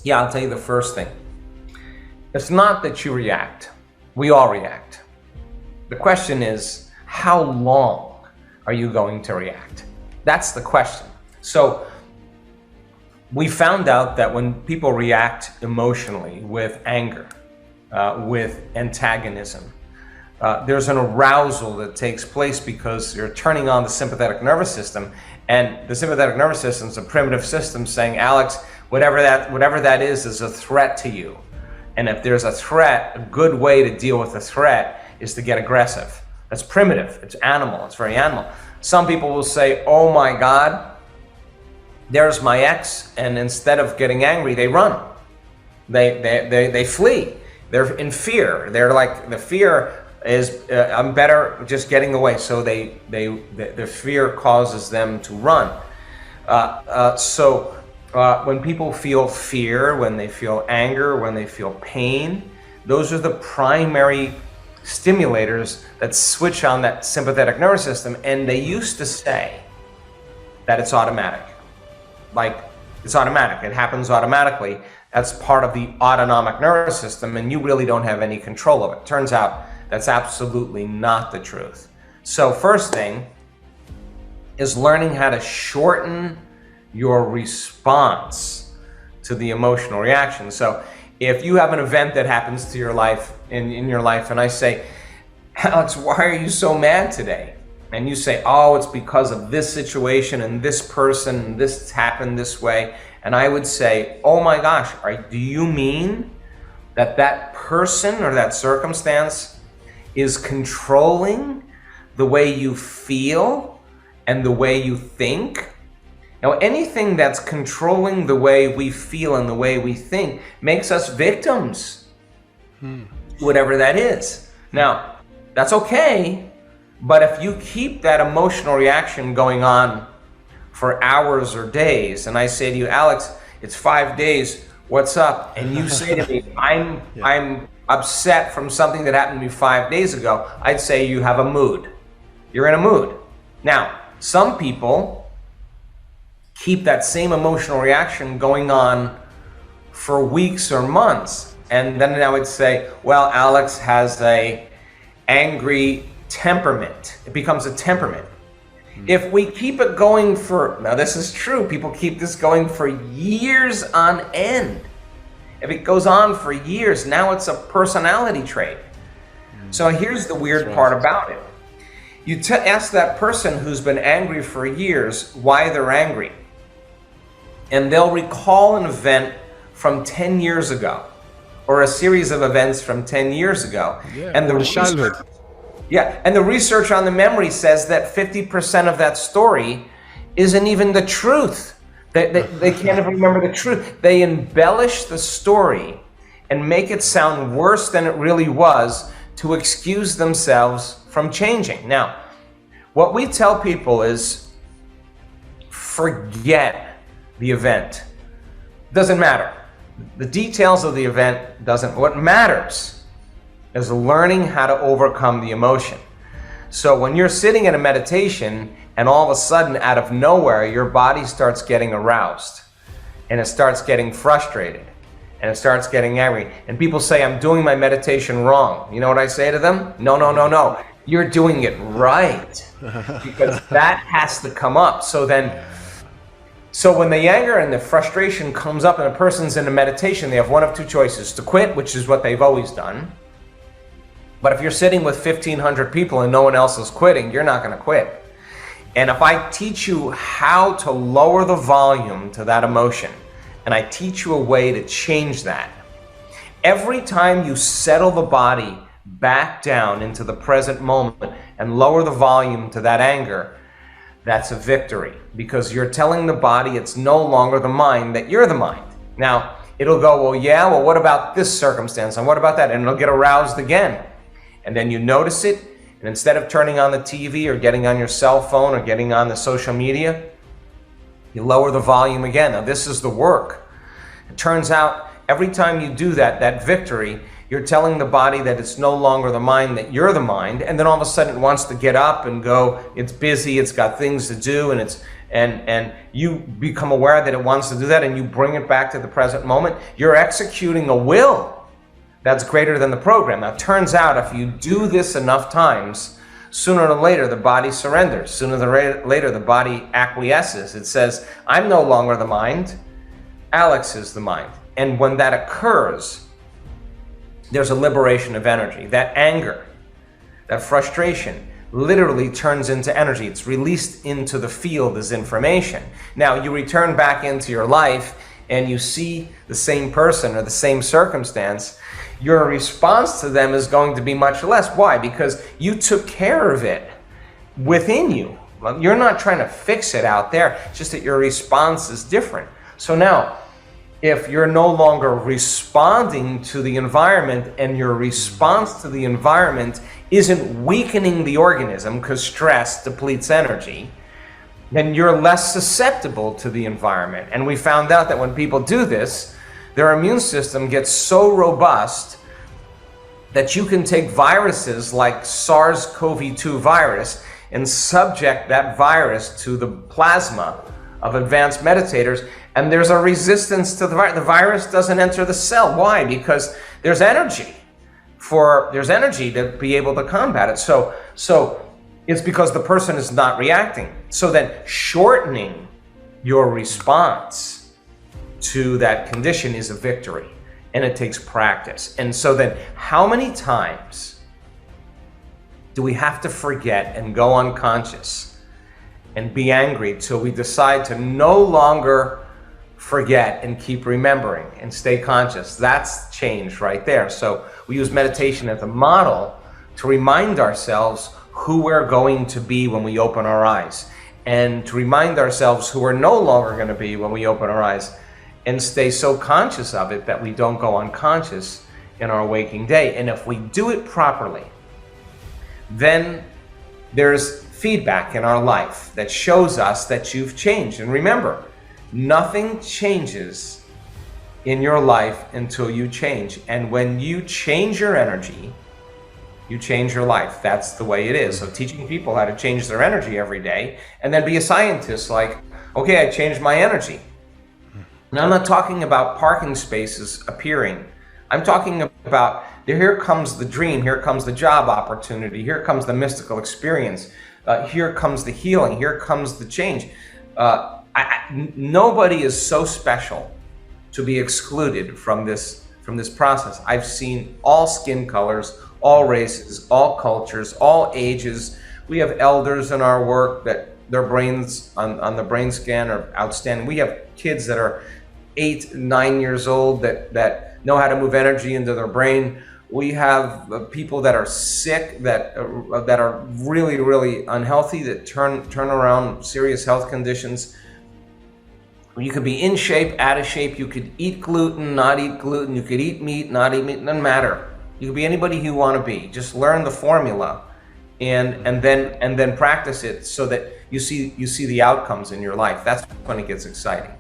Yeah, I'll tell you the first thing. It's not that you react. We all react. The question is, how long are you going to react? That's the question. So we found out that when people react emotionally with anger, with antagonism, there's an arousal that takes place because you're turning on the sympathetic nervous system, and the sympathetic nervous system is a primitive system saying, Alex, whatever that is a threat to you. And if there's a threat, a good way to deal with a threat is to get aggressive. That's primitive. It's animal. It's very animal. Some people will say, oh my God, there's my ex, and instead of getting angry, they run. They flee. They're in fear. They're like, the fear is, I'm better just getting away. So the fear causes them to run. When people feel fear, when they feel anger, when they feel pain, those are the primary stimulators that switch on that sympathetic nervous system. And they used to say that it's automatic. Like, it's automatic. It happens automatically. That's part of the autonomic nervous system, and you really don't have any control of it. Turns out that's absolutely not the truth. So first thing is learning how to shorten your response to the emotional reaction. So if you have an event that happens to your life, in your life, and I say, Alex, why are you so mad today? And you say, oh, it's because of this situation and this person, and this happened this way. And I would say, oh my gosh, do you mean that person or that circumstance is controlling the way you feel and the way you think? Now, anything that's controlling the way we feel and the way we think makes us victims, whatever that is. Now, that's okay, but if you keep that emotional reaction going on for hours or days, and I say to you, Alex, it's 5 days, what's up? And you say to me, I'm upset from something that happened to me 5 days ago, I'd say you have a mood. You're in a mood. Now, some people keep that same emotional reaction going on for weeks or months. And then I would say, well, Alex has a angry temperament. It becomes a temperament. If we keep it going for, now this is true, people keep this going for years on end. If it goes on for years, now it's a personality trait. So here's the weird part about it. You ask that person who's been angry for years why they're angry. And they'll recall an event from 10 years ago, or a series of events from 10 years ago. Yeah, and the childhood. And the research on the memory says that 50% of that story isn't even the truth. They can't even remember the truth. They embellish the story and make it sound worse than it really was to excuse themselves from changing. Now, what we tell people is forget the event. Doesn't matter. The details of the event doesn't. What matters is learning how to overcome the emotion. So when you're sitting in a meditation and all of a sudden out of nowhere your body starts getting aroused and it starts getting frustrated and it starts getting angry, and people say, I'm doing my meditation wrong. You know what I say to them? No. You're doing it right, because that has to come up. So when the anger and the frustration comes up and a person's in a meditation, they have one of two choices: to quit, which is what they've always done. But if you're sitting with 1,500 people and no one else is quitting, you're not going to quit. And if I teach you how to lower the volume to that emotion, and I teach you a way to change that, every time you settle the body back down into the present moment and lower the volume to that anger, that's a victory, because you're telling the body it's no longer the mind, that you're the mind. Now, it'll go, well, what about this circumstance? And what about that? And it'll get aroused again. And then you notice it, and instead of turning on the TV or getting on your cell phone or getting on the social media, you lower the volume again. Now, this is the work. It turns out every time you do that victory, you're telling the body that it's no longer the mind, that you're the mind, and then all of a sudden it wants to get up and go. It's busy, it's got things to do, and and you become aware that it wants to do that, and you bring it back to the present moment, you're executing a will that's greater than the program. Now, it turns out if you do this enough times, sooner or later the body surrenders. Sooner or later the body acquiesces. It says, I'm no longer the mind, Alex is the mind. And when that occurs, there's a liberation of energy. That anger, that frustration literally turns into energy. It's released into the field as information. Now, you return back into your life and you see the same person or the same circumstance, your response to them is going to be much less. Why? Because you took care of it within you. You're not trying to fix it out there, it's just that your response is different. So now, if you're no longer responding to the environment and your response to the environment isn't weakening the organism, because stress depletes energy, then you're less susceptible to the environment. And we found out that when people do this, their immune system gets so robust that you can take viruses like SARS-CoV-2 virus and subject that virus to the plasma of advanced meditators, and there's a resistance to the virus. The virus doesn't enter the cell. Why? Because there's energy to be able to combat it. So it's because the person is not reacting. So then shortening your response to that condition is a victory, and it takes practice. And so then how many times do we have to forget and go unconscious and be angry till we decide to no longer forget and keep remembering and stay conscious? That's change right there. So we use meditation as a model to remind ourselves who we're going to be when we open our eyes, and to remind ourselves who we're no longer going to be when we open our eyes, and stay so conscious of it that we don't go unconscious in our waking day. And if we do it properly, then there's feedback in our life that shows us that you've changed. And remember, nothing changes in your life until you change. And when you change your energy, you change your life. That's the way it is. So teaching people how to change their energy every day, and then be a scientist like, okay, I changed my energy. Now, I'm not talking about parking spaces appearing. I'm talking about, here comes the dream, here comes the job opportunity, here comes the mystical experience, here comes the healing, here comes the change. Nobody is so special to be excluded from this process. I've seen all skin colors, all races, all cultures, all ages. We have elders in our work that their brains on the brain scan are outstanding. We have kids that are 8, 9 years old that know how to move energy into their brain. We have people that are sick, that are really, really unhealthy, that turn around serious health conditions. You could be in shape, out of shape. You could eat gluten, not eat gluten. You could eat meat, not eat meat. It doesn't matter. You could be anybody you want to be. Just learn the formula, and then practice it so that you see the outcomes in your life. That's when it gets exciting.